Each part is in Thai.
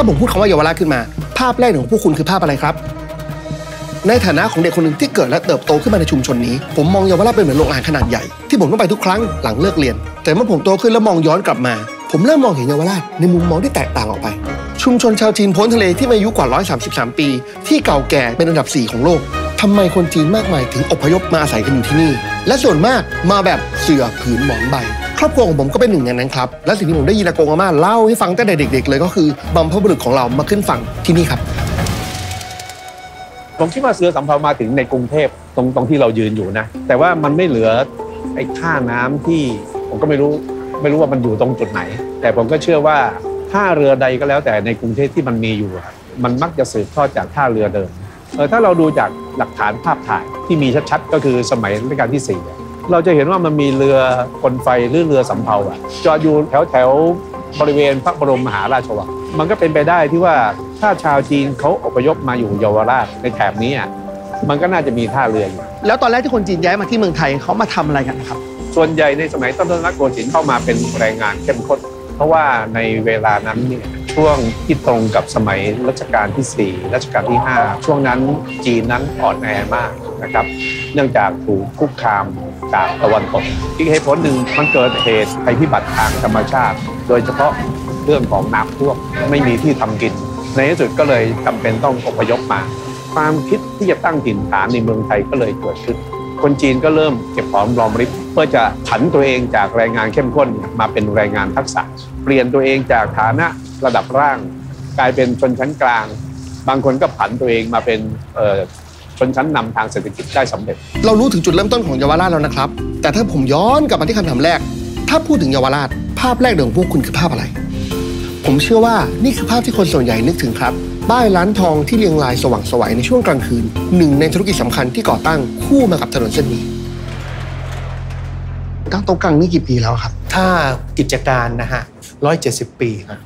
าผมพูดคำว่าเยาวราชขึ้นมาภาพแรกของพวกคุณคือภาพอะไรครับในฐานะของเด็กคนหนึ่งที่เกิดและเติบโตขึ้นมาในชุมชนนี้ผมมองเยาวราชเป็นเหมือนโรงอาหารขนาดใหญ่ที่ผมต้องไปทุกครั้งหลังเลิกเรียนแต่เมื่อผมโตขึ้นแล้วมองย้อนกลับมาผมเริ่มมองเห็นเยาวราชในมุมมองที่แตกต่างออกไปชุมชนชาวจีนพ้นทะเลที่มีอายุกว่า133ปีที่เก่าแก่เป็นอันดับ4ของโลกทำไมคนจีนมากมายถึงอพยพมาอาศัยกันอยู่ที่นี่และส่วนมากมาแบบเสื่อผืนหมอนใบครอบครัวของผมก็เป็นหนึ่งในนั้นครับและสิ่งที่ผมได้ยินอากงอาม่าเล่าให้ฟังตั้งแต่เด็กๆเลยก็คือบรรพบุรุษของเรามาขึ้นฝั่งที่นี่ครับผมคิดว่าเสือสำเภามาถึงในกรุงเทพตรงที่เรายืนอยู่นะแต่ว่ามันไม่เหลือไอ้ท่าน้ำที่ผมก็ไม่รู้ว่ามันอยู่ตรงจุดไหนแต่ผมก็เชื่อว่าท่าเรือใดก็แล้วแต่ในกรุงเทพที่มันมีอยู่มันมักจะสืบทอดจากท่าเรือเดิมถ้าเราดูจากหลักฐานภาพถ่ายที่มีชัดๆก็คือสมัยรัชกาลที่4เราจะเห็นว่ามันมีเรือกลไฟหรือเรือสำเภาจอดอยู่แถวบริเวณพระบรมมหาราชวังมันก็เป็นไปได้ที่ว่าถ้าชาวจีนเขาอพยพมาอยู่เยาวราชในแถบนี้มันก็น่าจะมีท่าเรืออยู่แล้วตอนแรกที่คนจีนย้ายมาที่เมืองไทยเขามาทำอะไรกันครับส่วนใหญ่ในสมัยต้นรัตนโกสินทร์เข้ามาเป็นแรงงานเข้มข้นเพราะว่าในเวลานั้นเนี่ยช่วงที่ตรงกับสมัยรัชกาลที่4รัชกาลที่5ช่วงนั้นจีนนั้นอ่อนแอมากนะครับเนื่องจากถูกคุกคามจากตะวันตกอีกเหตุผลหนึ่งมันเกิดเหตุภัยพิบัติทางธรรมชาติโดยเฉพาะเรื่องของน้ำท่วมไม่มีที่ทำกินในที่สุดก็เลยจำเป็นต้องอพยพมาความคิดที่จะตั้งถิ่นฐานในเมืองไทยก็เลยเกิดขึ้นคนจีนก็เริ่มเก็บหอมรอมริบเพื่อจะผันตัวเองจากแรงงานเข้มข้นมาเป็นแรงงานทักษะเปลี่ยนตัวเองจากฐานะระดับล่างกลายเป็นชนชั้นกลางบางคนก็ผันตัวเองมาเป็นชนชั้นนำทางเศรษฐกิจได้สำเร็จเรารู้ถึงจุดเริ่มต้นของเยาวราชแล้วนะครับแต่ถ้าผมย้อนกลับมาที่คำถามแรกถ้าพูดถึงเยาวราชภาพแรกของพวกคุณคือภาพอะไรผมเชื่อว่านี่คือภาพที่คนส่วนใหญ่นึกถึงครับป้ายร้านทองที่เรียงรายสว่างไสวในช่วงกลางคืนหนึ่งในธุรกิจสำคัญที่ก่อตั้งคู่มากับถนนเส้นนี้ตั้งโต๊ะกลางนี่กี่ปีแล้วครับถ้ากิจการนะฮะ170 ปีครับ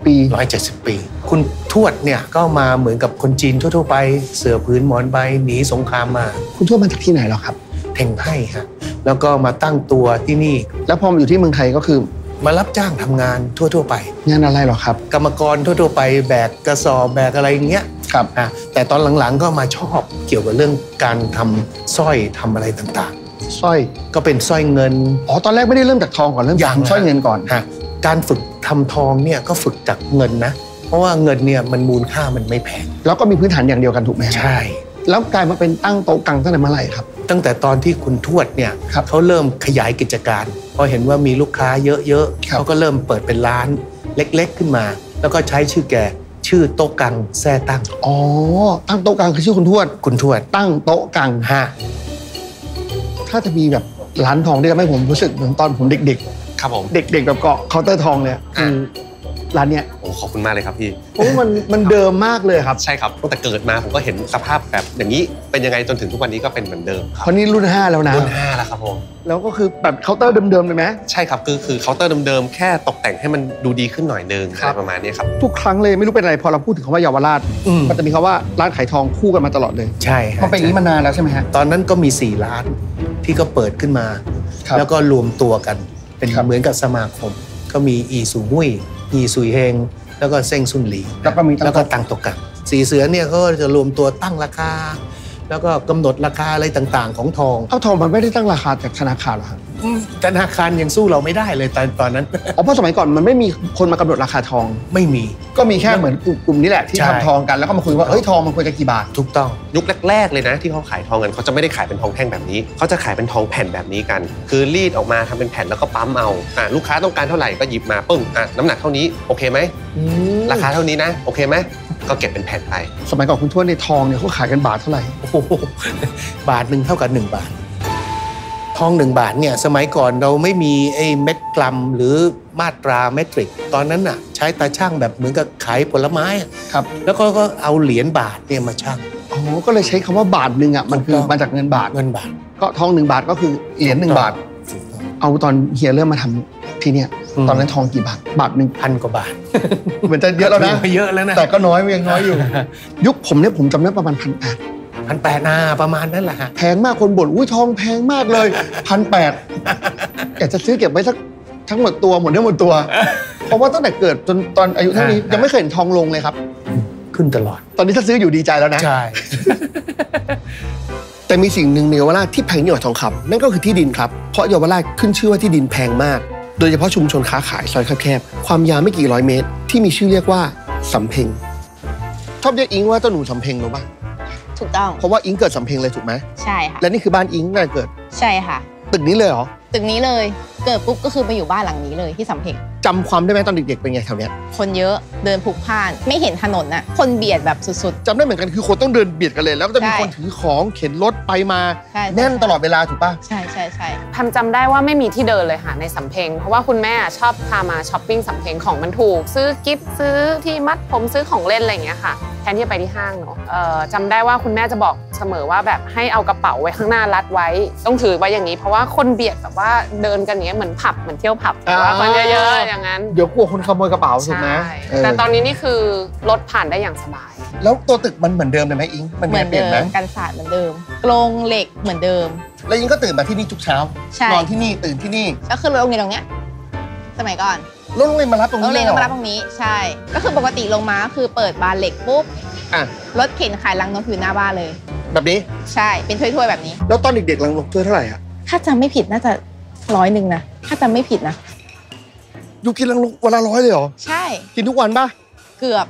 170 ปี170 ปีคุณทวดเนี่ยก็มาเหมือนกับคนจีนทั่วๆไปเสื่อผืนหมอนใบหนีสงครามมาคุณทวดมาจากที่ไหนหรอครับเพ่งไพ่ฮะแล้วก็มาตั้งตัวที่นี่แล้วพอมาอยู่ที่เมืองไทยก็คือมารับจ้างทำงานทั่วๆไปงานอะไรหรอครับกรรมกรทั่วๆไปแบกกระสอบแบกอะไรอย่างเงี้ยครับแต่ตอนหลังๆก็มาชอบเกี่ยวกับเรื่องการทำสร้อยทำอะไรต่างๆสร้อยก็เป็นสร้อยเงินตอนแรกไม่ได้เริ่มจากทองก่อนเริ่มจากสร้อยเงินก่อนการฝึกทำทองเนี่ยก็ฝึกจากเงินนะเพราะว่าเงินเนี่ยมันมูลค่ามันไม่แพงแล้วก็มีพื้นฐานอย่างเดียวกันถูกไหมใช่แล้วกลายมาเป็นตั้งโต๊ะกลางตั้งแต่เมื่อไหร่ครับตั้งแต่ตอนที่คุณทวดเนี่ยเขาเริ่มขยายกิจการพอเห็นว่ามีลูกค้าเยอะๆเขาก็เริ่มเปิดเป็นร้านเล็กๆขึ้นมาแล้วก็ใช้ชื่อโต๊ะกลางแซ่ตั้งตั้งโต๊ะกลางคือชื่อคุณทวดตั้งโต๊ะกลางถ้าจะมีแบบร้านทองที่ทำให้ผมรู้สึกเหมือนตอนผมเด็กๆครับผมเด็กๆแบบเกาะเคาน์เตอร์ทองเนี่ยร้านเนี้ยขอบคุณมากเลยครับพี่มันเดิมมากเลยครับใช่ครับตั้งแต่เกิดมาผมก็เห็นสภาพแบบอย่างนี้เป็นยังไงจนถึงทุกวันนี้ก็เป็นเหมือนเดิมเพราะนี่รุ่น5แล้วนะรุ่น5แล้วครับผมแล้วก็คือแบบเคาน์เตอร์เดิมๆเลยไหมใช่ครับคือเคาน์เตอร์เดิมๆแค่ตกแต่งให้มันดูดีขึ้นหน่อยนึงอะไรประมาณนี้ครับทุกครั้งเลยไม่รู้เป็นอะไรพอเราพูดถึงคำว่าเยาวราชมันจะมีคำว่าร้านขายทองคู่กันมาตลอดเลยใช่มันเป็นอย่างนี้มานานแล้วใช่ไหมฮะตอนนั้นก็มี4 ร้านที่ก็เปิดขึ้นมาแล้วก็รวมตัวกันเป็นเหมือนกับสมาคมก็มีอีซูมุ้ยอีซุยเฮงแล้วก็เซ้งซุนหลีแล้วก็ตั้งโต๊ะกลางสีเสือเนี่ยเขาจะรวมตัวตั้งราคาแล้วก็กำหนดราคาอะไรต่างๆของทองทองมันไม่ได้ตั้งราคาจากธนาคารหรอครับธนาคารยังสู้เราไม่ได้เลยตอนนั้นเพราะสมัยก่อนมันไม่มีคนมากำหนดราคาทองไม่มีก็มีแค่เหมือนกลุ่มนี้แหละที่ทำทองกันแล้วก็มาคุยว่าเฮ้ยทองมันควรจะกี่บาทถูกต้องยุคแรกๆเลยนะที่เขาขายทองกันเขาจะไม่ได้ขายเป็นทองแท่งแบบนี้เขาจะขายเป็นทองแผ่นแบบนี้กันคือรีดออกมาทำเป็นแผ่นแล้วก็ปั๊มเอาลูกค้าต้องการเท่าไหร่ก็หยิบมาปึ้งน้ำหนักเท่านี้โอเคไหมราคาเท่านี้นะโอเคไหมก็เก็บเป็นแผ่นไปสมัยก่อนคุณทวดในทองเนี่ยเขาขายกันบาทเท่าไหร่บาทนึงเท่ากับ1 บาททอง1 บาทเนี่ยสมัยก่อนเราไม่มีไอ้เม็ดกรัมหรือมาตราเมตริกตอนนั้นน่ะใช้ตาช่างแบบเหมือนกับขายผลไม้ครับแล้วก็เอาเหรียญบาทเนี่ยมาชั่งก็เลยใช้คำว่าบาทนึงมันคือมาจากเงินบาทก็ทอง1 บาทก็คือเหรียญ1 บาทเอาตอนเฮียเริ่มมาทำทีเนี้ยตอนนั้นทองกี่บาทบาท1,000 กว่าบาทเหมือนจะเยอะแล้วนะเยอะแล้วนะแต่ก็น้อยยังน้อยอยู่ยุคผมเนี่ยผมจำได้ประมาณ1,800ประมาณนั้นแหละฮะแพงมากคนบ่นอุ้ยทองแพงมากเลย1,800อยากจะซื้อเก็บไว้สัก ทั้งหมดตัวหมดเนื้อหมดตัว เพราะว่าตั้งแต่เกิดจนตอนอายุเท่านี้ยังไม่เคยเห็นทองลงเลยครับ ขึ้นตลอด ตอนนี้ถ้าซื้ออยู่ดีใจแล้วนะ ใช่ แต่มีสิ่งหนึ่งในเยาวราชที่แพงยิ่งกว่าทองคำนั่นก็คือที่ดินครับเพราะเยาวราชขึ้นชื่อว่าที่ดินแพงมาก โดยเฉพาะชุมชนค้าขายซอยแคบๆความยาวไม่กี่ร้อยเมตรที่มีชื่อเรียกว่าสำเพ็งชอบเรียกอิงว่าเจ้าหนูสำเพ็งรู้ป่ะ ถูกต้อง เพราะว่าอิงเกิดสำเพ็งเลยถูกไหม ใช่ค่ะ และนี่คือบ้านอิงน่าจะเกิด ใช่ค่ะ ตึกนี้เลยเหรอ ตึกนี้เลยเกิดปุ๊บก็คือมาอยู่บ้านหลังนี้เลยที่สำเพ็ง จำความได้ไหมตอนเด็กๆเป็นไงแถวเนี้ย คนเยอะเดินพลุกพล่านไม่เห็นถนนน่ะคนเบียดแบบสุด จำได้เหมือนกันคือคนต้องเดินเบียดกันเลย แล้วก็จะมี ใช่ คนถือของเข็นรถไปมา ใช่ แน่นตลอดเวลาถูกป่ะ ใช่ใช่ใช่ แพมจำได้ว่าไม่มีที่เดินเลยค่ะในสำเพ็งเพราะว่าคุณแม่ชอบพามาช้อปปิ้งสำเพ็งของมันถูก ซื้อกิฟต์ซื้อที่มัดผมซื้อของเล่นอะไรอย่างเงี้ยค่ะแทนที่จะไปที่ห้างเนาะจำได้ว่าคุณแม่จะบอกเสมอว่าแบบให้เอากระเป๋าไว้ข้างหน้ารัดไว้ต้องถือไว้อย่างนี้ เพราะว่าคนเบียดแบบว่าเดินกันอย่างเงี้ยเหมือนผับเหมือนเที่ยวผับแต่ว่าคนเยอะๆอย่างนั้น เดี๋ยวกลัวคนขโมยกระเป๋าถูกไหม ใช่แต่ตอนนี้นี่คือรถผ่านได้อย่างสบาย แล้วตัวตึกมันเหมือนเดิมเลยไหมอิงมัน เหมือน เปลี่ เดิ ยนไหม มกันศาสตร์เหมือนเดิมกรงเหล็กเหมือนเดิม แล้วอิงก็ตื่นมาที่นี่ทุกเช้า ใช่ นอนที่นี่ตื่นที่นี่ ก็คือโรงเรียนตรงเนี้ยสมัยก่อน รถโรงเรียนมารับตรง โร นี้ ง เล เรีย ย น เหร ก็ อ มารับตรงนี้ใช่ ก็คือปกติลงมาคือเปิดบานเหล็กปุ๊บ อ่ะ รถเข็นขายลังนกอยู่หน้าบ้านเลย แบบนี้ ใช่เป็นถ้วยๆแบบนี้ แล้วตอนเด็กๆลังนกเท่าไหร่อ่ะ ถ้าจำไม่ผิดน่าจะ100นะถ้าจำไม่ผิดนะ อยู่กินลังนกวันละ100เลยเหรอ ใช่ กินทุกวันป่ะ เกือบ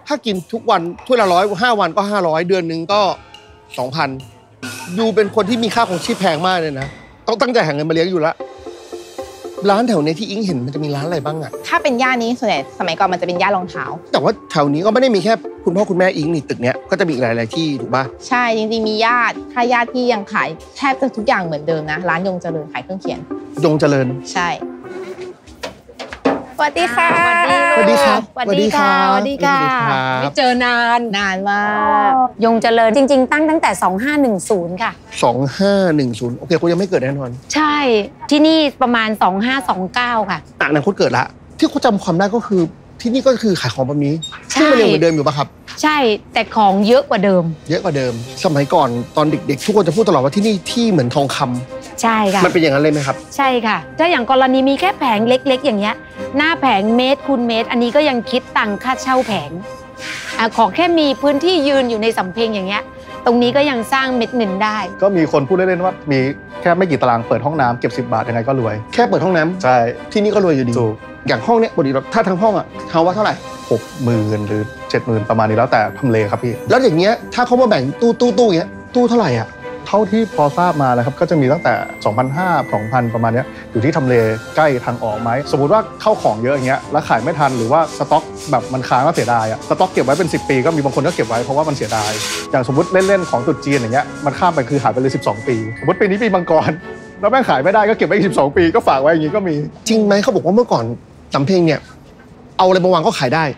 ถ้ากินทุกวันถ้วยละ100 5 วันก็500เดือนหนึ่งก็ 2,000ยูเป็นคนที่มีค่าของชีพแพงมากเลยนะต้องตั้งใจหาเงินมาเลี้ยงอยู่ละร้านแถวนี้ที่อิงเห็นมันจะมีร้านอะไรบ้างอะ ถ้าเป็นย่านนี้ส่วนใหญ่สมัยก่อนมันจะเป็นย่านรองเท้า แต่ว่าแถวนี้ก็ไม่ได้มีแค่คุณพ่อคุณแม่อิงนี่ตึกเนี้ยก็จะมีอีกหลายๆที่ถูกป่ะ ใช่จริงๆมีญาติถ้าญาติที่ยังขายแทบจะทุกอย่างเหมือนเดิมนะร้านยงเจริญขายเครื่องเขียน ยงเจริญ ใช่สวัสดีค่ะ สวัสดีครับ สวัสดีค่ะ สวัสดีค่ะ ไม่เจอนานมาก ยงเจริญจริง ๆ ตั้งแต่ 2510 ค่ะ 2510โอเคคุณยังไม่เกิดแน่นอน ใช่ที่นี่ประมาณ 2529 ค่ะ อนาคตเกิดละที่เขาจำความได้ก็คือที่นี่ก็คือขายของแบบนี้ ใช่ ซึ่งมันยังเหมือนเดิมอยู่ป่ะครับ ใช่แต่ของเยอะกว่าเดิม เยอะกว่าเดิม สมัยก่อนตอนเด็กๆทุกคนจะพูดตลอดว่าที่นี่ที่เหมือนทองคำ ใช่ค่ะ มันเป็นอย่างนั้นเลยไหมครับ ใช่ค่ะ ถ้าอย่างกรณีมีแค่แผงเล็ก ๆ อย่างเงี้ยหน้าแผงเมตรคูณเมตร อันนี้ก็ยังคิดตังค่าเช่าแผงขอแค่มีพื้นที่ยืนอยู่ในสำเพ็งอย่างเงี้ยตรงนี้ก็ยังสร้างเม็ดเงินได้ ก็มีคนพูดเล่นๆว่ามีแค่ไม่กี่ตารางเปิดห้องน้ำเก็บ10 บาทยังไงก็รวย แค่เปิดห้องน้ำ ใช่ ที่นี่ก็รวยอยู่ดี ถูก อย่างห้องเนี้ยปกติถ้าทั้งห้องอ่ะเขาว่าเท่าไหร่ 60,000 หรือ 70,000 ประมาณนี้แล้วแต่ทำเลครับพี่ แล้วอย่างเงี้ยถ้าเขามาแบ่งตู้อย่างเงี้ยตู้เท่าไหร่อ่ะ เท่าที่พอทราบมานะครับก็จะมีตั้งแต่ 2,500 2,000 ประมาณเนี้ยอยู่ที่ทำเลใกล้ทางออกไหมสมมุติว่าเข้าของเยอะอย่างเงี้ยแล้วขายไม่ทันหรือว่าสต็อกแบบมันค้างแล้วเสียดายอะสต็อกเก็บไว้เป็น10 ปีก็มีบางคนก็เก็บไว้เพราะว่ามันเสียดายอย่างสมมติเล่นๆของตรุษจีนอย่างเงี้ยมันข้ามไปคือหายไปเลย12 ปีสมมติปีนี้ปีมังกรแล้วแม่งขายไม่ได้ก็เก็บไว้อีก12 ปีก็ฝากไว้อย่างงี้ก็มี จริงไหมเขาบอกว่าเมื่อก่อนสำเพ็งเนี่ยเอาอะไรมาวางก็ขายได้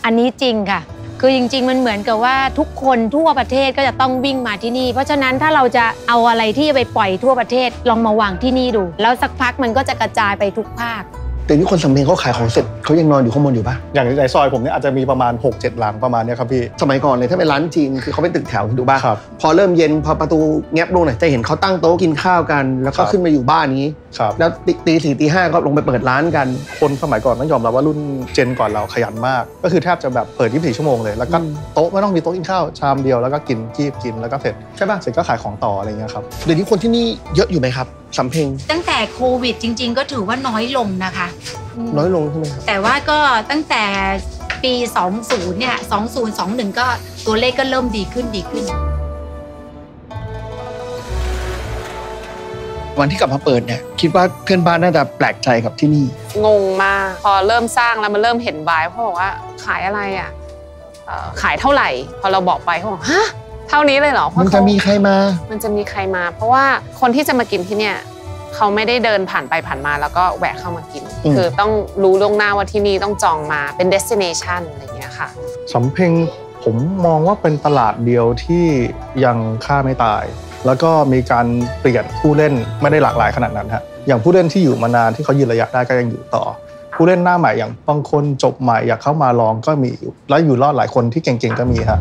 อันนี้จริงค่ะ คือจริงๆมันเหมือนกับว่าทุกคนทั่วประเทศก็จะต้องวิ่งมาที่นี่เพราะฉะนั้นถ้าเราจะเอาอะไรที่จะไปปล่อยทั่วประเทศลองมาวางที่นี่ดูแล้วสักพักมันก็จะกระจายไปทุกภาค แต่นี่คนสำเพ็งเขาขายของเสร็จเขายังนอนอยู่ข้างบนอยู่ปะ อย่างในซอยผมเนี่ยอาจจะมีประมาณ 6-7 หลังประมาณเนี้ยครับพี่ สมัยก่อนเลยถ้าเป็นร้านจีนคือเขาเป็นตึกแถวถูกป่ะ ครับ พอเริ่มเย็นพอประตูแงบลงหน่อยจะเห็นเขาตั้งโต๊ะกินข้าวกัน แล้วก็ ครับ ขึ้นมาอยู่บ้านนี้ ครับ แล้วตี4ตี5ก็ลงไปเปิดร้านกัน คนสมัยก่อนต้องยอมรับว่ารุ่นเจนก่อนเราขยันมาก ก็คือแทบจะแบบเปิด 24 ชั่วโมงเลย แล้วก็ อืม โต๊ะไม่ต้องมีโต๊ะกินข้าวชามเดียวแล้วก็กินคีบกินแล้วก็เสร็จ ใช่ป่ะ เสร็จก็ขายของต่ออะไรเงี้ยครับ เดี๋ยวนี้คนที่นี่เยอะอยู่ไหมครับสำเพ็ง ตั้งแต่โควิดจริงๆ ก็ถือว่าน้อยลงนะคะ น้อยลงใช่ไหมครับ แต่ว่าก็ตั้งแต่ปี 20 เนี่ย 2021 ก็ตัวเลขก็เริ่มดีขึ้น วันที่กลับมาเปิดเนี่ยคิดว่าเพื่อนบ้านน่าจะแปลกใจกับที่นี่ งงมากพอเริ่มสร้างแล้วมันเริ่มเห็นบายเขาบอกว่าขายอะไรอ่ะขายเท่าไหร่ พอเราบอกไปเขาบอกฮะเท่านี้เลยเหรอเพรา มันจะมีใครมา มันจะมีใครมา เพราะว่าคนที่จะมากินที่เนี่ยเขาไม่ได้เดินผ่านไปผ่านมาแล้วก็แวะเข้ามากิน คือต้องรู้ล่วงหน้าว่าที่นี่ต้องจองมาเป็น destination อะไรอย่างเงี้ยค่ะ สำเพ็งผมมองว่าเป็นตลาดเดียวที่ยังฆ่าไม่ตาย แล้วก็มีการเปลี่ยนผู้เล่นไม่ได้หลากหลายขนาดนั้นฮะอย่างผู้เล่นที่อยู่มานานที่เขายืนระยะได้ก็ยังอยู่ต่อ ผู้เล่นหน้าใหม่อย่างบางคนจบใหม่อยากเข้ามาลองก็มีอยู่และอยู่รอดหลายคนที่เก่งๆก็มีฮะ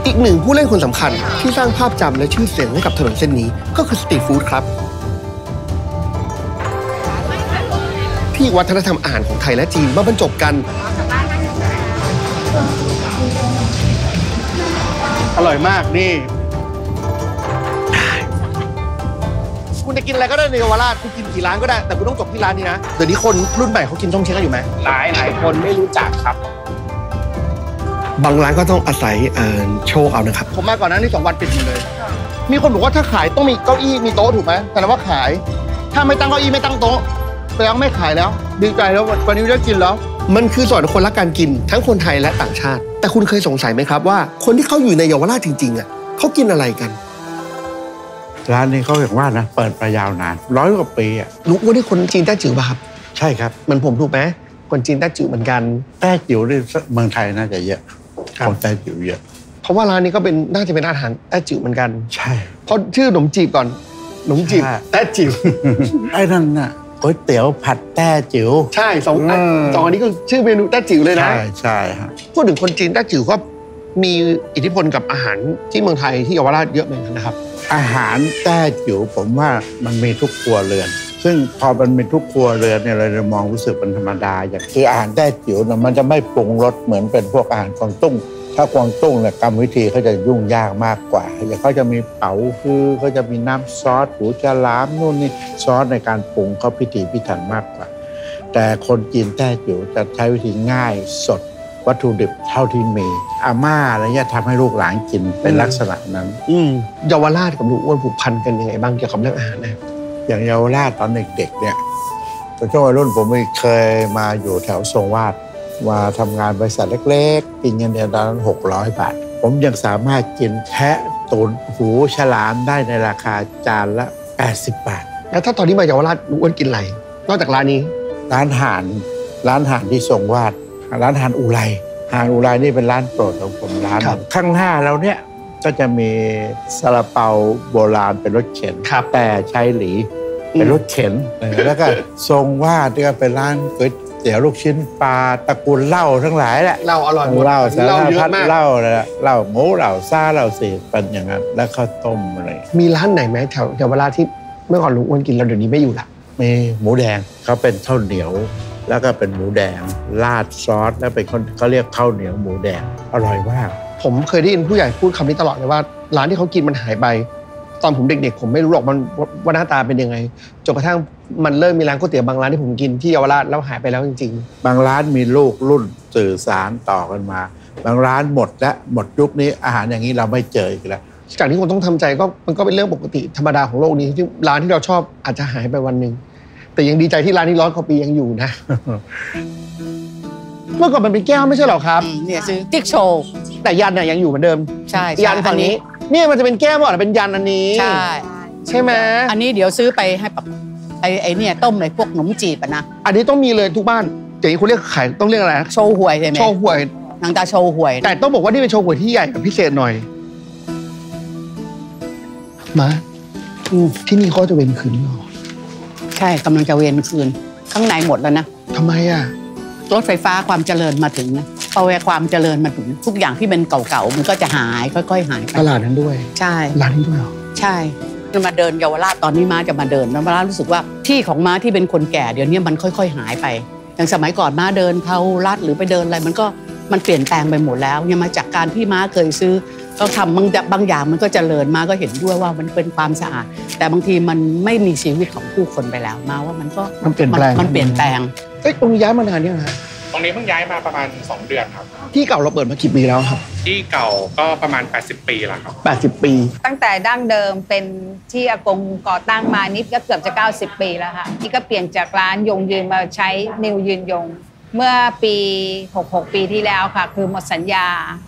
อีกหนึ่งผู้เล่นคนสำคัญที่สร้างภาพจำและชื่อเสียงให้กับถนนเส้นนี้ก็คือสตรีทฟู้ดครับ ที่วัฒนธรรมอาหารของไทยและจีนมาบรรจบกัน อร่อยมากนี่คุณจะกินอะไรก็ได้ในเยาวราชคุณกินกี่ร้านก็ได้แต่คุณต้องจบที่ร้านนี้นะเดี๋ยวนี้คนรุ่นใหม่เขากินส้มเช้งกันอยู่ไหม หลายคนไม่รู้จักครับ บางร้านก็ต้องอาศัยโชว์เอานะครับ ผมมาก่อนนั้นนี่2 วันปิดหมดเลย มีคนบอกว่าถ้าขายต้องมีเก้าอี้มีโต๊ะถูกไหมแต่เราว่าขายถ้าไม่ตั้งเก้าอี้ไม่ตั้งโต๊ะแปลว่าไม่ขายแล้วดีใจแล้ววันนี้ได้กินแล้ว มันคือส่วนคนรักการกินทั้งคนไทยและต่างชาติ แต่คุณเคยสงสัยไหมครับว่าคนที่เขาอยู่ในเยาวราชจริงๆอ่ะเขากินอะไรกัน ร้านนี้เขาอย่างว่านะเปิดมายาวนาน100 กว่าปีอ่ะ รู้ว่าที่คนจีนแต้จิ๋วป่ะครับ ใช่ครับ เหมือนผมถูกไหมคนจีนแต้จิ๋วเหมือนกัน แต้จิ๋วในเมืองไทยน่าจะเยอะคนแต้จิ๋วเยอะ เพราะว่าร้านนี้ก็เป็นน่าจะเป็นอาหารแต้จิ๋วเหมือนกัน ใช่ เพราะชื่อขนมจีบก่อนขนมจีบแต้จิ๋ว ไอ้นั่นน่ะก๋วยเตี๋ยวผัดแต้จิ๋ว ใช่สองอันนี้ก็ชื่อเมนูแต้จิ๋วเลยนะ ใช่ฮะ พูดถึงคนจีนแต้จิ๋วก็มีอิทธิพลกับอาหารที่เมืองไทยที่เยาวราชเยอะเหมือนกันนะครับ อาหารแต้จิ๋วผมว่ามันมีทุกครัวเรือน ซึ่งพอมันมีทุกครัวเรือนเนี่ยเราจะมองรู้สึกเป็นธรรมดาอย่างคืออาหารแต้จิ๋วเนี่ยมันจะไม่ปรุงรสเหมือนเป็นพวกอาหารกวางตุ้งถ้ากวางตุ้งเนี่ยกรรมวิธีเขาจะยุ่งยากมากกว่าอย่างเขาจะมีเป๋าฮื้อเขาจะมีน้ำซอสหูฉลามนู่นนี่ซอสในการปรุงเขาพิถีพิถันมากกว่าแต่คนจีนแต้จิ๋วจะใช้วิธีง่ายสดวัตถุดิบเท่าที่มีอาม่าอะไรเงี้ยทำให้ลูกหลานกินเป็นลักษณะนั้นเยาวราชกับลุงอ้วนผูกพันกันยังไงบ้างเกี่ยวกับเรื่องอาหารนะอย่างเยาวราชตอนเด็กๆเนี่ยตอนช่วงวัยรุ่นผมเคยมาอยู่แถวทรงวาดมาทำงานบริษัทเล็กๆกินเงินเดือนตอนนั้น600 บาทผมยังสามารถกินแพะตุ๋นหูฉลามได้ในราคาจานละ80 บาทแล้วถ้าตอนนี้มาเยาวราชลุงอ้วนกินอะไรนอกจากร้านนี้ร้านอาหารที่ทรงวาดร้านอาหารอุไรอาหารอุไรนี่เป็นร้านโปรดของผมร้านข้างหน้าเราเนี่ยก็จะมีซาลาเปาโบราณเป็นรถเข็นแต่ใช้หลีเป็นรถเข็นแล้วก็ทรงวาดที่ก็เป็นร้านก๋วยเตี๋ยวลูกชิ้นปลาตระกูลเหล้าทั้งหลายแหละเหล้าอร่อยหมดเหล้าสารพัดเหล้าเหล้าหมูเหล้าซ่าเหล้าเศษเป็นอย่างนั้นแล้วข้าวต้มอะไรมีร้านไหนไหมแถวเยาวราชที่เมื่อก่อนลุงอ้วนกินแล้วเดี๋ยวนี้ไม่อยู่ละมีหมูแดงเขาเป็นข้าวเหนียวแล้วก็เป็นหมูแดงราดซอสแล้วเป็นเขาเรียกข้าวเหนียวหมูแดงอร่อยมากผมเคยได้ยินผู้ใหญ่พูดคำนี้ตลอดเลยว่าร้านที่เขากินมันหายไปตอนผมเด็กๆผมไม่รู้หรอกมันว่าหน้าตาเป็นยังไงจนกระทั่งมันเริ่มมีร้านก๋วยเตี๋ยวบางร้านที่ผมกินที่เยาวราชแล้วหายไปแล้วจริงๆบางร้านมีลูกรุ่นสื่อสารต่อกันมาบางร้านหมดและหมดยุคนี้อาหารอย่างนี้เราไม่เจออีกแล้วจากที่คนต้องทำใจก็มันก็เป็นเรื่องปกติธรรมดาของโลกนี้ที่ร้านที่เราชอบอาจจะหายไปวันนึงแต่ยังดีใจที่ร้านนี้100 กว่าปียังอยู่นะเมื่อก่อนมันเป็นแก้วไม่ใช่หรอครับเนี่ยซื้อติ๊กโชว์แต่ยันน่ะยังอยู่เหมือนเดิมใช่ยันฝั่งนี้เนี่ยมันจะเป็นแก้วหมดเป็นยันอันนี้ใช่ไหมอันนี้เดี๋ยวซื้อไปให้แบบไอ้เนี่ยต้มเลยพวกขนมจีบนะอันนี้ต้องมีเลยทุกบ้านอย่างนี้คุณเรียกขายต้องเรียกอะไรโชว์หวยใช่ไหมโชว์หวยนางตาโชว์หวยแต่ต้องบอกว่านี่เป็นโชว์หวยที่ใหญ่กับพิเศษหน่อยมาที่นี่เขาจะเว้นคืนหรอใช่กำลังจะเว้นคืนข้างในหมดแล้วนะทำไมอ่ะรถไฟฟ้าความเจริญมาถึงนะพอความเจริญมาถึงทุกอย่างที่เป็นเก่าๆมันก็จะหายค่อยๆหายไปตลาดนั้นด้วยใช่ร้านนี้ด้วยเหรอใช่มาเดินเยาวราชตอนนี้ม้าจะมาเดินแล้วม้ารู้สึกว่าที่ของม้าที่เป็นคนแก่เดี๋ยวนี้มันค่อยๆหายไปอย่างสมัยก่อนม้าเดินเพาลัดหรือไปเดินอะไรมันเปลี่ยนแปลงไปหมดแล้วเนี่ยมาจากการที่ม้าเคยซื้อก็ทำบางอย่างมันก็เจริญม้าก็เห็นด้วยว่ามันเป็นความสะอาดแต่บางทีมันไม่มีชีวิตของผู้คนไปแล้วม้าว่ามันเปลี่ยนแปลงตรงนี้ย้ายมานานยังฮะตรงนี้เพิ่งย้ายมาประมาณ2 เดือนครับที่เก่าเราเปิดมากี่ปีแล้วครับที่เก่าก็ประมาณ80 ปีแล้วครับ80 ปีตั้งแต่ดั้งเดิมเป็นที่อากงก่อตั้งมานี่ก็เกือบจะ90 ปีแล้วค่ะนี่ก็เปลี่ยนจากร้านยงยืนมาใช้นิวยืนยงเมื่อปี66 ปีที่แล้วค่ะคือหมดสัญญา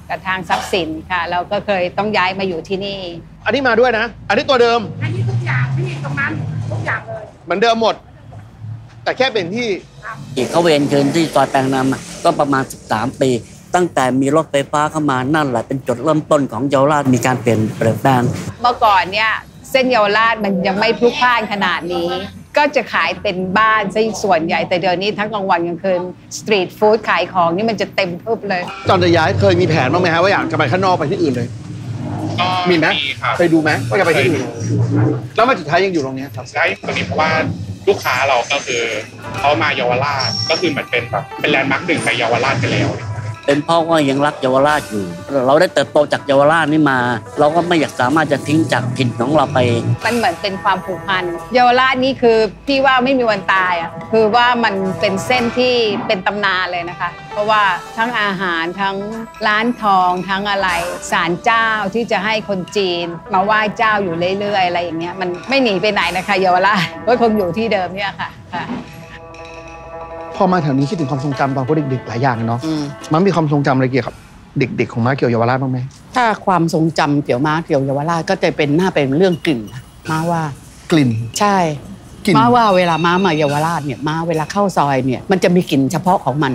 กับทางทรัพย์สินค่ะเราก็เคยต้องย้ายมาอยู่ที่นี่อันนี้มาด้วยนะอันนี้ตัวเดิมอันนี้ทุกอย่างที่ตรงนั้นทุกอย่างเลยเหมือนเดิมหมดแต่แค่เป็นที่เขาเวรคืนที่ซอยแปลงนามก็ประมาณ13 ปีตั้งแต่มีรถไฟฟ้าเข้ามานั่นแหละเป็นจุดเริ่มต้นของเยาวราชมีการเปลี่ยนแปลงเมื่อก่อนเนี่ยเส้นเยาวราชมันยังไม่พลุกพล่านขนาดนี้ก็จะขายเป็นบ้านซะส่วนใหญ่แต่เดี๋ยวนี้ทั้งกลางวันกลางคืนสตรีทฟู้ดขายของนี่มันจะเต็มทึบเลยตอนจะย้ายเคยมีแผนบ้างไหมฮะว่าอยากจะไปข้างนอกไปที่อื่นเลยมีไหมไปดูไหมว่าจะไปที่อื่นแล้วมาสุดท้ายยังอยู่ตรงนี้ครับใช่ตรงนี้เพราะว่า ลูกค้าเราก็คือเขามาเยาวราชก็คือเหมือนเป็นแบบเป็นแลนด์มาร์คหนึ่งในเยาวราชไปแล้วเป็นเพราะว่ายังรักเยาวราชอยู่เราได้เติบโตจากเยาวราชนี่มาเราก็ไม่อยากสามารถจะทิ้งจากถิ่นของเราไปมันเหมือนเป็นความผูกพันเยาวราชนี่คือพี่ว่าไม่มีวันตายอ่ะคือว่ามันเป็นเส้นที่เป็นตำนานเลยนะคะเพราะว่าทั้งอาหารทั้งร้านทองทั้งอะไรศาลเจ้าที่จะให้คนจีนมาไหว้เจ้าอยู่เรื่อยๆอะไรอย่างเงี้ยมันไม่หนีไปไหนนะคะเยาวราชก็คงอยู่ที่เดิมเนี่ยค่ะพอมาแถวนี้คิดถึงความทรงจำตอนพวกเด็กๆหลายอย่างเนาะมันมีความทรงจำอะไรเกี่ยวกับเด็กๆของม้าเกี่ยวเยาวราชบ้างไหมถ้าความทรงจำเกี่ยวม้าเกี่ยวเยาวราชก็จะเป็นเรื่องกลิ่นม้าว่ากลิ่นใช่ม้าว่าเวลาม้ามาเยาวราชเนี่ยม้าเวลาเข้าซอยเนี่ยมันจะมีกลิ่นเฉพาะของมัน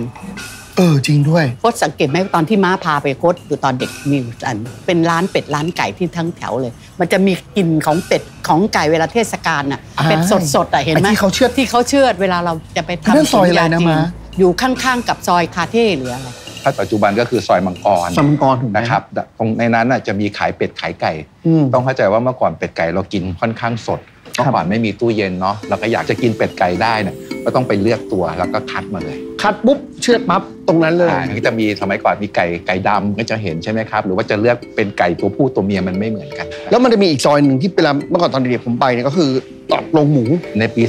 จริงด้วยโค้ชสังเกตไหมตอนที่ม้าพาไปโค้ชอยู่ตอนเด็กมีอันเป็นร้านเป็ดร้านไก่ที่ทั้งแถวเลยมันจะมีกลิ่นของเป็ดของไก่เวลาเทศกาลน่ะเป็ดสดๆเห็นไหมที่เขาเชื่อดเวลาเราจะไปทำซอยอะไรนะม้าอยู่ข้างๆกับซอยคาเท่หรืออะไรถ้าปัจจุบันก็คือซอยมังกรถูกไหมนะครับตรงในนั้นจะมีขายเป็ดขายไก่ต้องเข้าใจว่าเมื่อก่อนเป็ดไก่เรากินค่อนข้างสดเมื่อก่อนไม่มีตู้เย็นเนาะเราก็อยากจะกินเป็ดไก่ได้เนี่ยก็ต้องไปเลือกตัวแล้วก็คัดมาเลยคัดปุ๊บเชือดปั๊บตรงนั้นเลยก็จะมีสมัยก่อนมีไก่ดำก็จะเห็นใช่ไหมครับหรือว่าจะเลือกเป็นไก่ตัวผู้ตัวเมียมันไม่เหมือนกันแล้วมันจะมีอีกซอยหนึ่งที่เมื่อก่อนตอนเด็กผมไปเนี่ยก็คือตอกโรงหมูในปี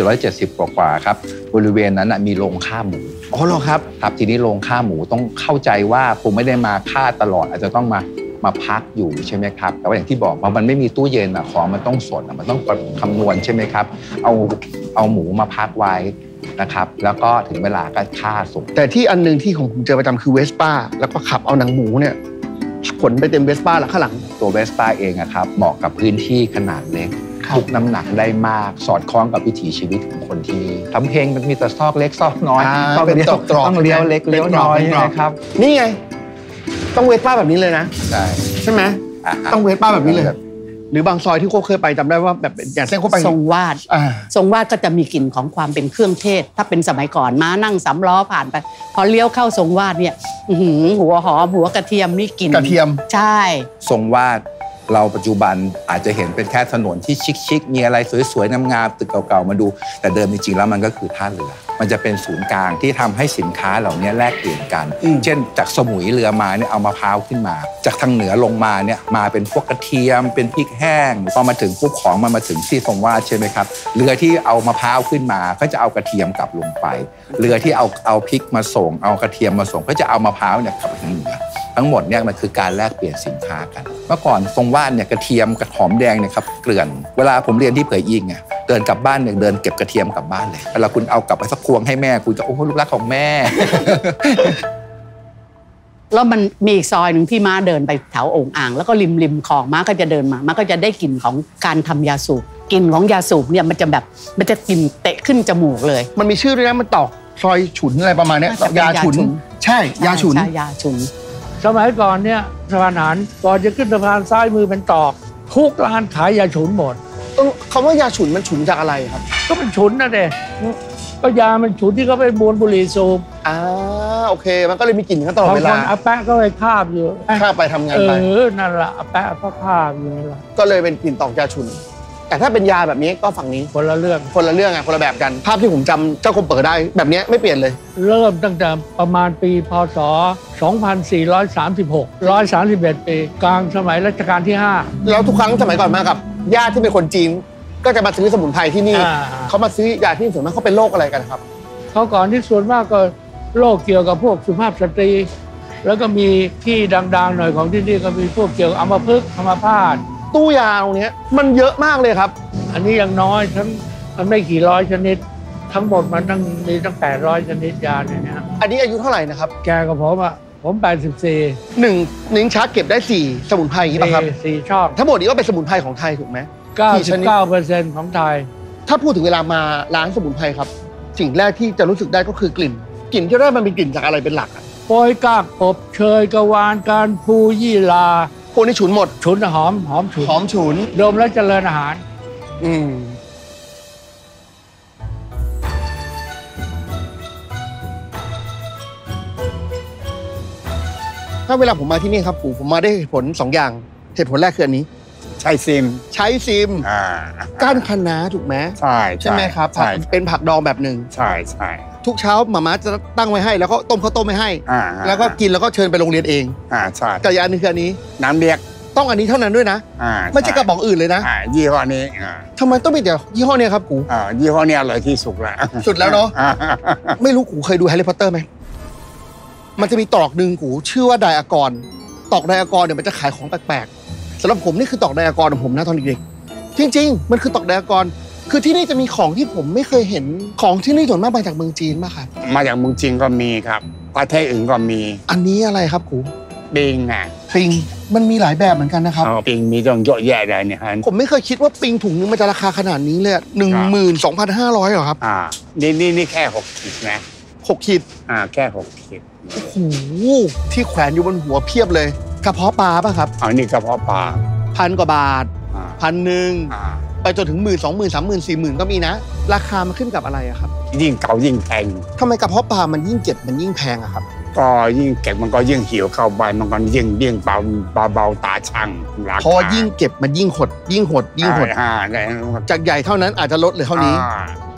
2470 กว่าครับบริเวณนั้นมีโรงฆ่าหมูเหรอครับทีนี้โรงฆ่าหมูต้องเข้าใจว่าผมไม่ได้มาฆ่าตลอดอาจจะต้องมาพักอยู่ใช่ไหมครับแต่ว่าอย่างที่บอกว่ามันไม่มีตู้เย็นของมันต้องสดมันต้องคำนวณใช่ไหมครับเอาหมูมาพักไว้นะครับแล้วก็ถึงเวลาก็ฆ่าส่งแต่ที่อันนึงที่ผมเจอประจำคือเวสป้าแล้วก็ขับเอาหนังหมูเนี่ยขนไปเต็มเวสป้าแล้วข้างหลังตัวเวสป้าเองครับเหมาะกับพื้นที่ขนาดเล็กทุกน้ำหนักได้มากสอดคล้องกับวิถีชีวิตของคนที่ทำเพลงมันมีแต่ซอกเล็กซอกน้อยต้องเลี้ยวเล็กเลี้ยวน้อยนะครับนี่ไงต้องเวสป้าแบบนี้เลยนะใช่ไหมต้องเวสป้าแบบนี้เลยหรือบางซอยที่โค้ชเคยไปจำได้ว่าแบบอย่างเส้นโค้ชไปทรงวาดก็จะมีกลิ่นของความเป็นเครื่องเทศถ้าเป็นสมัยก่อนม้านั่งสำล้อผ่านไปพอเลี้ยวเข้าทรงวาดเนี่ยหัวหอมหัวกระเทียมมีกลิ่นกระเทียมใช่ทรงวาดเราปัจจุบันอาจจะเห็นเป็นแค่ถนนที่ชิคๆมีอะไรสวยๆงามๆตึกเก่าๆมาดูแต่เดิมจริงๆแล้วมันก็คือท่าเรือมันจะเป็นศูนย์กลางที่ทำให้สินค้าเหล่านี้แลกเปลี่ยนกันเช่นจากสมุยเรือมาเนี่ยเอามะพร้าวขึ้นมาจากทางเหนือลงมาเนี่ยมาเป็นพวกกระเทียมเป็นพริกแห้งพอมาถึงปุ๊บของมันมาถึงที่ทรงวาดใช่ไหมครับเรือที่เอามะพร้าวขึ้นมาก็จะเอากระเทียมกลับลงไปเรือที่เอาพริกมาส่งเอากระเทียมมาส่งก็จะเอามะพร้าวเนี่ยกลับไปทางเหนือทั้งหมดเนี่ยมันคือการแลกเปลี่ยนสินค้ากันเมื่อก่อนทรงวาดเนี่ยกระเทียมกับหอมแดงเนี่ยครับเกลื่อนเวลาผมเรียนที่เผยอิงไงเดินกลับบ้านเนี่ยเดินเก็บกระเทียมกลับบ้านเลยเวลาคุณเอากลับไปสักพวงให้แม่คุณจะโอ้ลูกรักของแม่แล้วมันมีอีกซอยหนึ่งที่ม้าเดินไปแถวโอ่งอ่างแล้วก็ริมคลองม้าก็จะเดินมาม้าก็จะได้กลิ่นของการทำยาสูบกลิ่นของยาสูบเนี่ยมันจะกลิ่นเตะขึ้นจมูกเลยมันมีชื่อด้วยนะมันตอกซอยฉุนอะไรประมาณนี้ยาฉุนใช่ยาฉุนยาฉุนสมัยก่อนเนี่ยสะพานหันก่อนจะขึ้นสะพานซ้ายมือเป็นตอกทุกร้านขายยาฉุนหมดคำว่ายาฉุนมันฉุนจากอะไรครับก็เป็นฉุนนะเด็ก็ยามันฉุนที่เขาไปมวนบุหรี่สูบโอเคมันก็เลยมีกลิ่นกันตลอดเวลาอาแปะก็ไปคาบอยู่คาบไปทำงานไปนั่นแหละอาแปะก็คาบอยู่นั่นแหละก็เลยเป็นกลิ่นตอกยาฉุนแต่ถ้าเป็นยาแบบนี้ก็ฝั่งนี้คนละเรื่องคนละแบบกันภาพที่ผมจำเจ้าคมเปิดได้แบบนี้ไม่เปลี่ยนเลยเริ่มตั้งแต่ประมาณปีพ.ศ. 2436 131 ปีกลางสมัยรัชกาลที่5แล้วทุกครั้งสมัยก่อนมากับญาติที่เป็นคนจีนก็จะมาซื้อสมุนไพรที่นี่เขามาซื้อยาที่ส่วนมากเขาเป็นโรคอะไรกันครับเขาก่อนที่ส่วนมากก็โรคเกี่ยวกับพวกสุภาพสตรีแล้วก็มีที่ดังๆหน่อยของที่นี่ก็มีพวกเกี่ยวกับอัมพฤกษ์อัมพาตตู้ยาตรงนี้มันเยอะมากเลยครับอันนี้ยังน้อยมันไม่กี่ร้อยชนิดทั้งหมดมันมีตั้ง800ชนิดยาเนี่ยนะอันนี้อายุเท่าไหร่นะครับแกกับผม84นิ้งชักเก็บได้4สมุนไพรอย่างนี้ป่ะครับ4ช่องทั้งหมดนี้ก็เป็นสมุนไพรของไทยถูกไหม99% ของไทยถ้าพูดถึงเวลามาร้านสมุนไพรครับสิ่งแรกที่จะรู้สึกได้ก็คือกลิ่นที่ได้มันเป็นกลิ่นจากอะไรเป็นหลักโปยกากกบเชยกวานการพูยี่ลาพวกนี้ฉุนหมดฉุนหอมฉุนดมแล้วเจริญอาหารถ้าเวลาผมมาที่นี่ครับผมมาได้เหตุผล2 อย่างเหตุผลแรกคืออันนี้ ช้ซิมก้านคะน้าถูกไหมใช่ไหมครับเป็นผักดองแบบหนึ่งใช่ทุกเช้าหม่าจะตั้งไว้ให้แล้วก็ต้มข้าวต้มไม่ให้แล้วก็กินแล้วก็เชิญไปโรงเรียนเองใช่กับอันนึงคืออันนี้น้ำเรียกต้องอันนี้เท่านั้นด้วยนะไม่ใช่กระป๋องอื่นเลยนะยี่ห้อนี้ทำไมต้องเป็นแต่ยี่ห้อนี้ครับกูยี่ห้อนี้อร่อยที่สุดแล้วสุดแล้วเนาะไม่รู้กูเคยดูแฮร์รี่พอตเตอร์ไหมมันจะมีตอกหนึ่งกูชื่อว่าไดอากรตอกไดอากรเนี่ยมันจะขายของแปลกๆสำหรับผมนี่คือตอกไดอากรของผมนะตอนเด็กๆจริงๆมันคือตอกไดอากรคือที่นี่จะมีของที่ผมไม่เคยเห็นของที่นี่ส่วนมากมาจากเมืองจีนป่ะครับมาจากเมืองจีนก็มีครับประเทศอื่นก็มีอันนี้อะไรครับกูปิงปิงมันมีหลายแบบเหมือนกันนะครับปิงมีต้องเยอะแยะเลยเนี่ยผมไม่เคยคิดว่าปิงถุงนึงมันจะราคาขนาดนี้เลย12,500เหรอครับนี่แค่6 ขีดนะ6 ขีดแค่6 ขีดโอ้โหที่แขวนอยู่บนหัวเพียบเลยกระเพาะปลาป่ะครับนี่กระเพาะปลา1,000 กว่าบาท1,000ไปจนถึง10,000 20,000 30,000 40,000ก็มีนะราคามันขึ้นกับอะไรอะครับยิ่งเก่ายิ่งแพงทำไมกระเพาะปลามันยิ่งเก็บมันยิ่งแพงอะครับก็ยิ่งเก็บมันก็ยิ่งเหี่ยวเข้าไปมันก็ยิ่งเบาตาช่างราคาพอยิ่งเก็บมันยิ่งหดจากใหญ่เท่านั้นอาจจะลดเหลือเท่านี้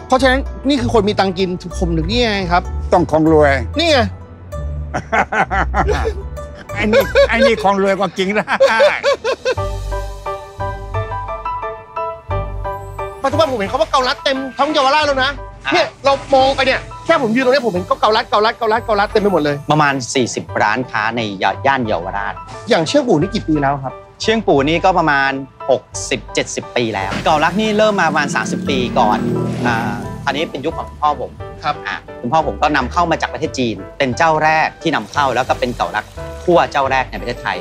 เพราะฉะนั้นนี่คือคนมีตังกินผมนึกนี่ไงครับต้องของรวยนี่ไงไอ้นี่ของรวยก็กินได้ปัจจุบันผมเห็นเขาว่าเกาลัดเต็มทั้งเยาวราชแล้วนะเนี่ยเรามองไปเนี่ยแค่ผมยืนตรงนี้ผมเห็นก็เกาลัดเต็มไปหมดเลยประมาณ40ร้านค้าในย่านเยาวราชอย่างเชียงปู่นี่กี่ปีแล้วครับเชียงปู่นี่ก็ประมาณ60-70 ปีแล้วเกาลัดนี่เริ่มมาประมาณ30 ปีก่อนอันนี้เป็นยุคของพ่อผมครับคุณพ่อผมก็นำเข้ามาจากประเทศจีนเป็นเจ้าแรกที่นำเข้าแล้วก็เป็นเกาลัดคั่วเจ้าแรกในประเทศไทย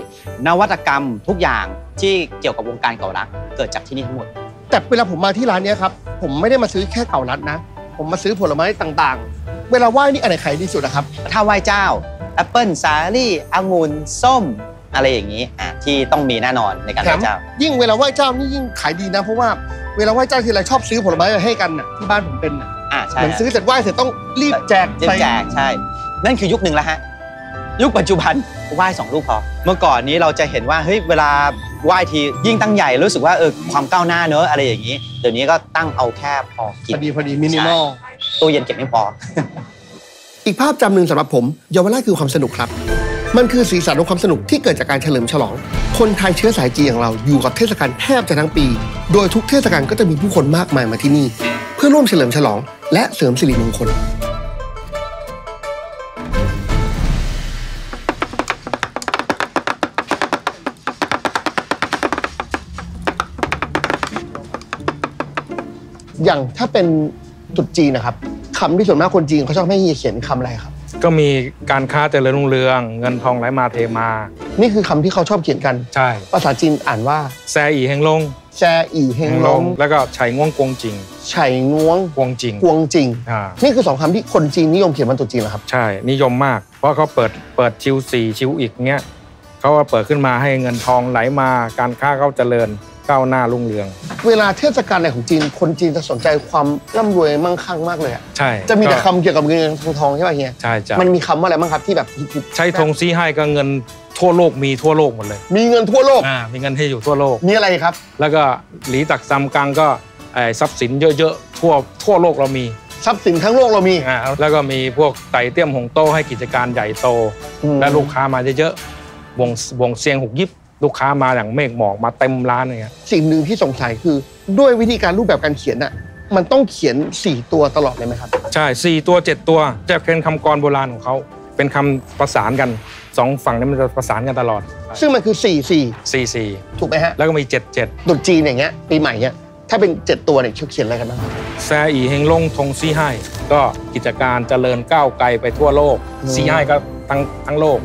นวัตกรรมทุกอย่างที่เกี่ยวกับวงการเกาลัดเกิดจากที่นี่ทั้งหมดแต่เวลาผมมาที่ร้านนี้ครับผมไม่ได้มาซื้อแค่เกาลัดนะผมมาซื้อผลไม้ต่างๆเวลาไหว้นี่อะไรขายดีสุดนะครับถ้าไหว้เจ้าแอปเปิ้ลสาลี่องุ่นส้มอะไรอย่างนี้ที่ต้องมีแน่นอนในการไหว้เจ้ายิ่งเวลาไหว้เจ้านี่ยิ่งขายดีนะเพราะว่าเวลาไหว้เจ้าทีไรชอบซื้อผลไม้ให้กันที่บ้านผมเป็นใช่เหมือนซื้อเสร็จไหว้เสร็จต้องรีบแจกใช่นั่นคือยุคหนึ่งแล้วฮะยุคปัจจุบันไหว้2 ลูกพอเมื่อก่อนนี้เราจะเห็นว่าเฮ้ยเวลาไหว้ทียิ่งตั้งใหญ่รู้สึกว่าความก้าวหน้าเนอะอะไรอย่างนี้เดี๋ยวนี้ก็ตั้งเอาแค่พอกินพอดีมินิมอลตู้เย็นเก็บไม่พอ อีกภาพจำหนึ่งสำหรับผมเยาวราชคือความสนุกครับมันคือสีสันของความสนุกที่เกิดจากการเฉลิมฉลองคนไทยเชื้อสายจีนอย่างเราอยู่กับเทศกาลแทบจะทั้งปีโดยทุกเทศกาลก็จะมีผู้คนมากมายมาที่นี่เพื่อร่วมเฉลิมฉลองและเสริมสิริมงคลอย่างถ้าเป็นตรุษจีนนะครับคำที่ส่วนมากคนจีนเขาชอบให้เขียนคำอะไรครับก็มีการค้าเจริญรุ่งเรืองเงินทองไหลมาเทมานี่คือคำที่เขาชอบเขียนกันใช่ภาษาจีนอ่านว่าแซอีเฮงลงแล้วก็ไฉง่วงกวงจิงไฉง่วงกวงจิงนี่คือ2 คำที่คนจีนนิยมเขียนวันตรุษจีนเหรอครับใช่นิยมมากเพราะเขาเปิดชิว4ชิวอีกเงี้ยเขาเปิดขึ้นมาให้เงินทองไหลมาการค้าเขาเจริญก้าวหน้ารุ่งเรืองเวลาเทศกาลไหนของจีนคนจีนจะสนใจความร่ำรวยมั่งคั่งมากเลยใช่จะมีแต่คำเกี่ยวกับเงินทองใช่ไหมเฮียใช่มันมีคำว่าอะไรบ้างครับที่แบบใช้ธงซี่ให้ก็เงินทั่วโลกมีทั่วโลกหมดเลยมีเงินทั่วโลกมีเงินให้อยู่ทั่วโลกมีอะไรครับแล้วก็หลีตักซัมกังก็ทรัพย์สินเยอะๆทั่วโลกเรามีทรัพย์สินทั้งโลกเรามีแล้วก็มีพวกไต่เตี้ยมหงโต้ให้กิจการใหญ่โตและลูกค้ามาเยอะๆวงเซียงหุกยิบลูกค้ามาอย่างเมฆหมอกมาเต็มร้านเลยสิ่งหนึ่งที่สงสัยคือด้วยวิธีการรูปแบบการเขียนมันต้องเขียน4 ตัวตลอดเลยไหมครับใช่4 ตัว 7 ตัวจะเป็นคำกรโบราณของเขาเป็นคำประสานกัน2 ฝั่งนี้มันจะประสานกันตลอดซึ่งมันคือ4 ถูกไหมฮะแล้วก็มี7ตรุษจีนอย่างเงี้ยปีใหม่เนี้ยถ้าเป็น7 ตัวเนี่ยเขียนอะไรกันบ้างแซอีเฮงลงทงซี่ให้ก็กิจการเจริญก้าวไกลไปทั่วโลกซี่ให้ก็ทั้งโลก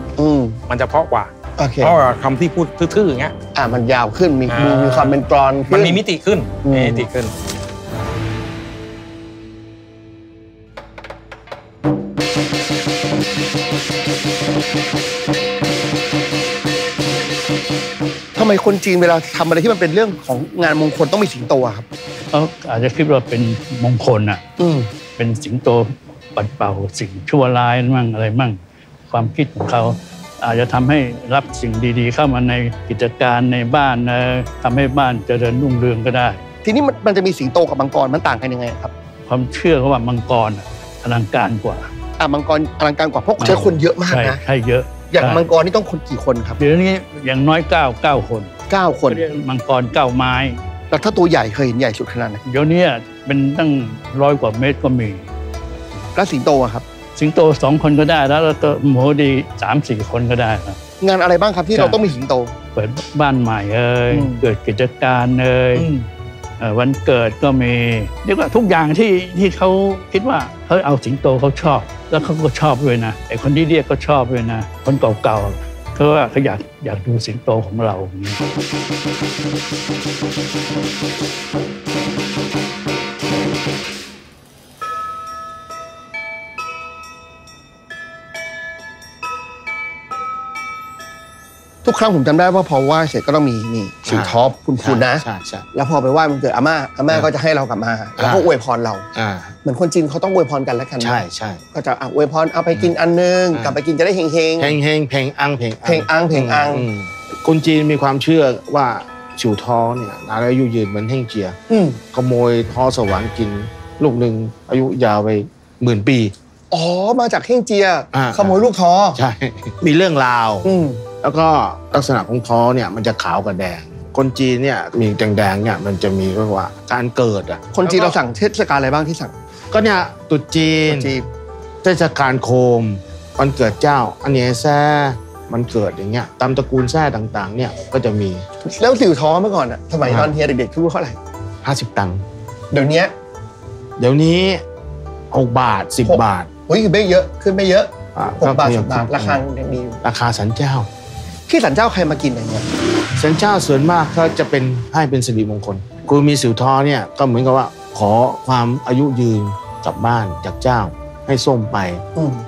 มันจะเพาะกว่าเพราะคำที่พูดทื่อๆอย่างเงี้ยมันยาวขึ้นมีความเป็นกลอนมันมีมิติขึ้นทำไมคนจีนเวลาทำอะไรที่มันเป็นเรื่องของงานมงคลต้องมีสิงโตครับอาจจะคิดว่าเป็นมงคลเป็นสิงโตปัดเป่าสิ่งชั่วร้ายมั่งอะไรมั่งความคิดของเขา อาจจะทำให้รับสิ่งดีๆเข้ามาในกิจการในบ้านทำให้บ้านเจริญรุ่งเรืองก็ได้ทีนี้มันจะมีสิงโตกับมังกรมันต่างกันยังไงครับความเชื่อเขาว่ามังกรอลังการกว่ามังกรอลังการกว่าเพราะใช้คนเยอะมากนะใช่เยอะอย่างมังกรนี่ต้องคนกี่คนครับเดี๋ยวนี้อย่างน้อย9คนมังกร9ไม้แล้วถ้าตัวใหญ่เคยเห็นใหญ่สุดขนาดไหนเดี๋ยวนี้เป็นตั้ง100 กว่าเมตรก็มีแล้วสิงโตครับสิงโต2 คนก็ได้แล้วตัวโมโหดี3-4 คนก็ได้ครับงานอะไรบ้างครับที่เราต้องมีสิงโตเปิดบ้านใหม่เกิดกิจการวันเกิดก็มีเรียกว่าทุกอย่างที่เขาคิดว่าเขาเอาสิงโตเขาชอบแล้วเขาก็ชอบด้วยนะไอ้คนที่เรียกก็ชอบด้วยนะคนเก่าๆเขาว่าเขาอยากดูสิงโตของเราทุกครั้งผมจำได้ว่าพอไหว้เสร็จก็ต้องมีนี่สีท็อปคุณนะแล้วพอไปไหว้มันเกิดอาม่าก็จะให้เรากลับมาแล้วก็อวยพรเราเหมือนคนจีนเขาต้องอวยพรกันแล้วกันใช่ก็จะอวยพรเอาไปกินอันนึงกลับไปกินจะได้เฮงเพลงอังคนจีนมีความเชื่อว่าฉิวท้อเนี่ยอายุยืนเหมือนเฮ่งเจียขโมยท้อสวรรค์กินลูกหนึ่งอายุยาวไป10,000 ปีมาจากเฮ่งเจียขโมยลูกท้อใช่มีเรื่องราวแล้วก็ลักษณะของท้อเนี่ยมันจะขาวกับแดงคนจีนเนี่ยมีแดงๆเนี่ยมันจะมีเรียกว่าการเกิดคนจีนเราสั่งเทศกาลอะไรบ้างที่สั่งก็เนี่ยตรุษจีนเทศกาลโคมวันเกิดเจ้าอันเนี้ยแซ่มันเกิดอย่างเงี้ยตามตระกูลแซ่ต่างๆเนี่ยก็จะมีแล้วสิวท้อเมื่อก่อนสมัยตอนเฮียเด็กๆทุกเท่าไหร่50 ตังค์เดี๋ยวนี้6 บาท10 บาทไม่เยอะขึ้นไม่เยอะ6 บาท10 บาทราคามีราคาสันเจ้าที่สันเจ้าใครมากินอะไรเงี้ยสันเจ้าส่วนมากเขาจะเป็นให้เป็นสิริมงคลกูมีสิวท้อเนี่ยก็เหมือนกับว่าขอความอายุยืนกลับบ้านจากเจ้าให้ส้มไป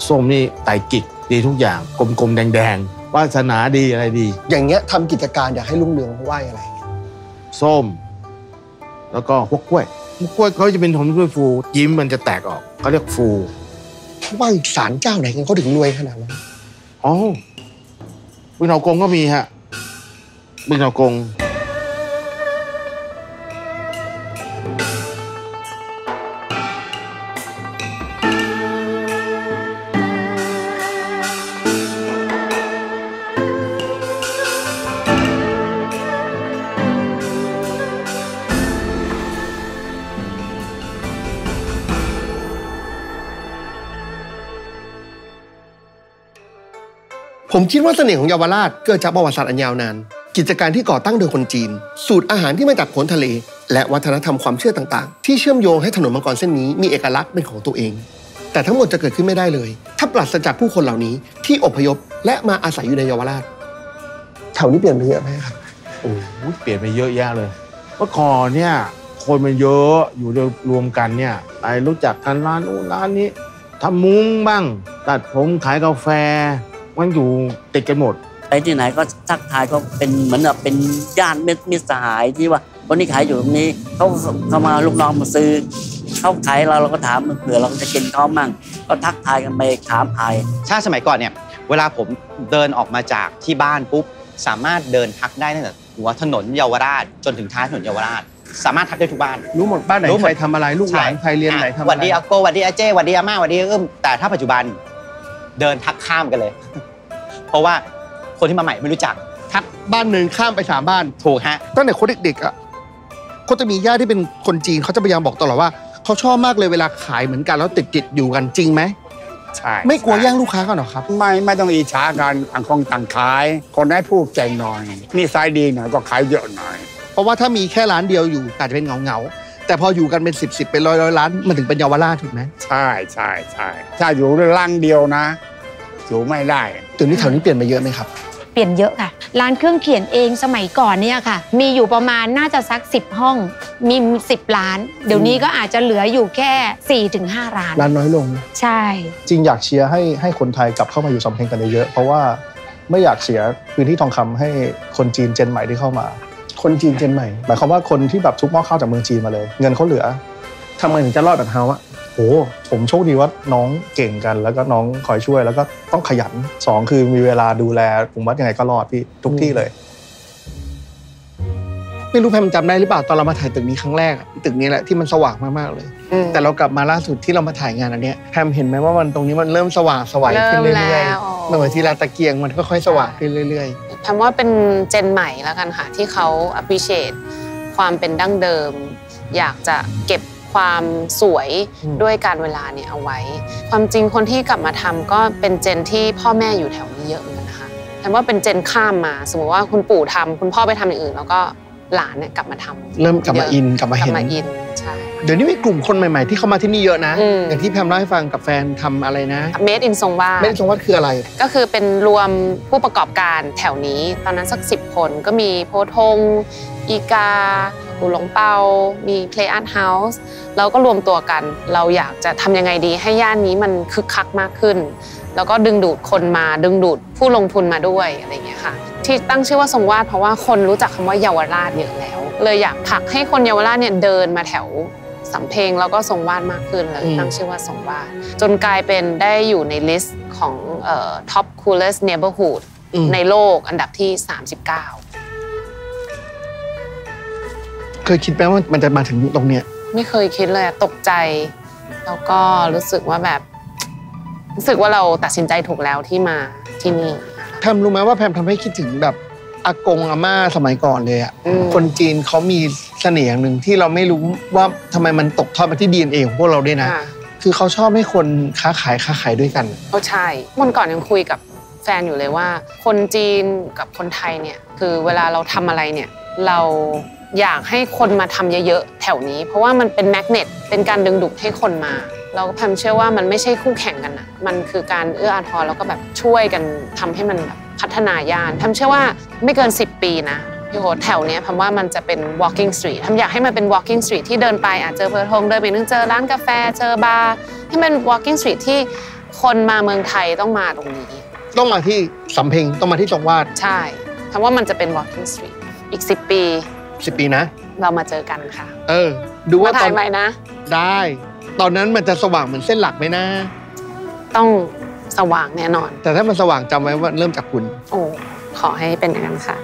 ส้มนี่ไต่กิกดีทุกอย่างกลมๆแดงๆวาสนาดีอะไรดีอย่างเงี้ยทำกิจการอยากให้รุ่งเรืองไหว้อะไรส้มแล้วก็พวกกล้วยเขาจะเป็นผลกล้วยฟูยิ้มมันจะแตกออกเขาเรียกฟูไหว้ศาลเจ้าไหนกันเขาถึงรวยขนาดนั้นบึงเถากงก็มีฮะบึงเถากงผมคิดว่าเสน่ห์ของเยาวราชเกิดจากประวัติศาสตร์อันยาวนานกิจการที่ก่อตั้งโดยคนจีนสูตรอาหารที่มาจากโขนทะเลและวัฒนธรรมความเชื่อต่างๆที่เชื่อมโยงให้ถนนมังกรเส้นนี้มีเอกลักษณ์เป็นของตัวเองแต่ทั้งหมดจะเกิดขึ้นไม่ได้เลยถ้าปราศจากผู้คนเหล่านี้ที่อพยพและมาอาศัยอยู่ในเยาวราชแถวนี้เปลี่ยนไปเยอะไหมครับเปลี่ยนไปเยอะแยะเลยเมื่อก่อนเนี่ยคนมันเยอะอยู่รวมกันเนี่ยไปรู้จักกันร้านนู้นร้านนี้ทำมุ้งบ้างตัดผมขายกาแฟมันอยู่ติดกันหมดไปที่ไหนก็ทักทายก็เป็นเหมือนแบบเป็นญาติมิตรสหายที่ว่าคนนี้ขายอยู่ตรงนี้เขามาลูกน้องมาซื้อเขาขายเราก็ถามเผื่อเราจะกินเขามั่งก็ทักทายกันไปถามไทยถ้าสมัยก่อนเนี่ยเวลาผมเดินออกมาจากที่บ้านปุ๊บสามารถเดินทักได้ตั้งแต่หัวถนนเยาวราชจนถึงท้ายถนนเยาวราชสามารถทักได้ทุกบ้านรู้หมดบ้านไหนใครทำอะไรลูกหลานใครเรียนไหนทำอะไรหวัดดีอาโกหวัดดีอาเจ้หวัดดีอาม่าหวัดดีแต่ถ้าปัจจุบันเดินทักข้ามกันเลยเพราะว่าคนที่มาใหม่ไม่รู้จักทักบ้านหนึ่งข้ามไป3 บ้านถูกฮะตั้งแต่คนเด็กๆเขาจะมีญาติที่เป็นคนจีนเขาจะพยายามบอกตลอดว่าเขาชอบมากเลยเวลาขายเหมือนกันแล้วติดอยู่กันจริงไหมใช่ไม่กลัวแย่งลูกค้ากันหรอครับไม่ต้องอิจฉากันต่างคนต่างขายคนได้ผู้เก่งหน่อยนี่ไซส์ดีหน่อยก็ขายเยอะหน่อยเพราะว่าถ้ามีแค่ร้านเดียวอยู่อาจจะเป็นเงาแต่พออยู่กันเป็น10เป็นร้อยร้านมันถึงเป็นเยาวราชถูกไหมใช่ถ้าอยู่เรื่องร่างเดียวนะอยู่ไม่ได้ตัวนี้แถวนี้เปลี่ยนไปเยอะไหมครับเปลี่ยนเยอะค่ะร้านเครื่องเขียนเองสมัยก่อนเนี่ยค่ะมีอยู่ประมาณน่าจะสัก10 ห้องมี10 ร้านเดี๋ยวนี้ก็อาจจะเหลืออยู่แค่ 4-5 ร้านน้อยลงใช่จริงอยากเชียร์ให้คนไทยกลับเข้ามาอยู่สำเพ็งกันเยอะเพราะว่าไม่อยากเสียพื้นที่ทองคำให้คนจีนเจนใหม่ที่เข้ามาคนจีนเจนใหม่หมายความว่าคนที่แบบทุกหม้อข้าวจากเมืองจีนมาเลยเงินเขาเหลือทำไมถึงจะรอดแบบเฮาอะ โอ้ผมโชคดีว่าน้องเก่งกันแล้วก็น้องคอยช่วยแล้วก็ต้องขยัน2คือมีเวลาดูแลผมว่ายังไงก็รอดพี่ทุกที่เลยไม่รู้แพมจำได้หรือเปล่าตอนเรามาถ่ายตึกนี้ครั้งแรกตึกนี้แหละที่มันสว่างมากๆเลยแต่เรากลับมาล่าสุดที่เรามาถ่ายงานอันเนี้ยแพมเห็นไหมว่ามันตรงนี้มันเริ่มสว่างสวยขึ้นเรื่อยๆเหมือนที่ลาตะเกียงมันค่อยๆสว่างขึ้นเรื่อยๆแพมว่าเป็นเจนใหม่แล้วกันค่ะที่เขา appreciate ความเป็นดั้งเดิมอยากจะเก็บความสวยด้วยการเวลาเนี่ยเอาไว้ความจริงคนที่กลับมาทำก็เป็นเจนที่พ่อแม่อยู่แถวนี้เยอะเหมือนกันนะคะแต่ว่าเป็นเจนข้ามมาสมมติว่าคุณปู่ทำคุณพ่อไปทำอย่างอื่นแล้วก็หลานเนี่ยกลับมาทำเริ่มกลับมาอินกลับมาเห็นใช่เดี๋ยวนี้มีกลุ่มคนใหม่ๆที่เข้ามาที่นี่เยอะนะอย่างที่แพมเล่าให้ฟังกับแฟนทำอะไรนะ Made in ทรงวาด Made in ทรงวาดคืออะไรก็คือเป็นรวมผู้ประกอบการแถวนี้ตอนนั้นสัก10 คนก็มีโพธงอีกาอูหลงเปามี Play Art House เราก็รวมตัวกันเราอยากจะทำยังไงดีให้ย่านนี้มันคึกคักมากขึ้นแล้วก็ดึงดูดคนมาดึงดูดผู้ลงทุนมาด้วยอะไรอย่างเงี้ยค่ะที่ตั้งชื่อว่าทรงวาดเพราะว่าคนรู้จักคำว่าเยาวราชเยอะแล้วเลยอยากผลักให้คนเยาวราชเนี่ยเดินมาแถวสำเพ็งแล้วก็ทรงวาดมากขึ้นเลยตั้งชื่อว่าทรงวาดจนกลายเป็นได้อยู่ในลิสต์ของ Top Coolest Neighborhood ในโลกอันดับที่39เคยคิดไหมว่ามันจะมาถึงตรงเนี้ยไม่เคยคิดเลยตกใจแล้วก็รู้สึกว่าเราตัดสินใจถูกแล้วที่มาที่นี่แพมรู้ไหมว่าแพมทำให้คิดถึงแบบอากงอาม่าสมัยก่อนเลยอ่ะคนจีนเขามีเสน่ห์อย่างหนึ่งที่เราไม่รู้ว่าทำไมมันตกทอดมาที่ DNA ของพวกเราด้วยนะคือเขาชอบให้คนค้าขายด้วยกันใช่วันก่อนยังคุยกับแฟนอยู่เลยว่าคนจีนกับคนไทยเนี่ยคือเวลาเราทำอะไรเนี่ยเราอยากให้คนมาทำเยอะๆแถวนี้เพราะว่ามันเป็นแมกเนตเป็นการดึงดูดให้คนมาเราก็แพมเชื่อว่ามันไม่ใช่คู่แข่งกันนะมันคือการเอื้ออาทรแล้วก็แบบช่วยกันทำให้มันแบบพัฒนาย่านแพมเชื่อว่าไม่เกิน10 ปีนะพี่โหแถวเนี้ยแพมว่ามันจะเป็น walking street แพมอยากให้มันเป็น walking street ที่เดินไปเจอเพลินทงเดินไปนึงเจอร้านกาแฟเจอบาร์ให้มัน walking street ที่คนมาเมืองไทยต้องมาตรงนี้ต้องมาที่สำเพ็งต้องมาที่ทรงวาดใช่แพมว่ามันจะเป็น walking street อีก10 ปีนะเรามาเจอกันค่ะดูว่าตอนใหม่นะได้ตอนนั้นมันจะสว่างเหมือนเส้นหลักไหมนะต้องสว่างแน่นอนแต่ถ้ามันสว่างจำไว้ว่าเริ่มจากคุณขอให้เป็นอย่างนั้นค่ะ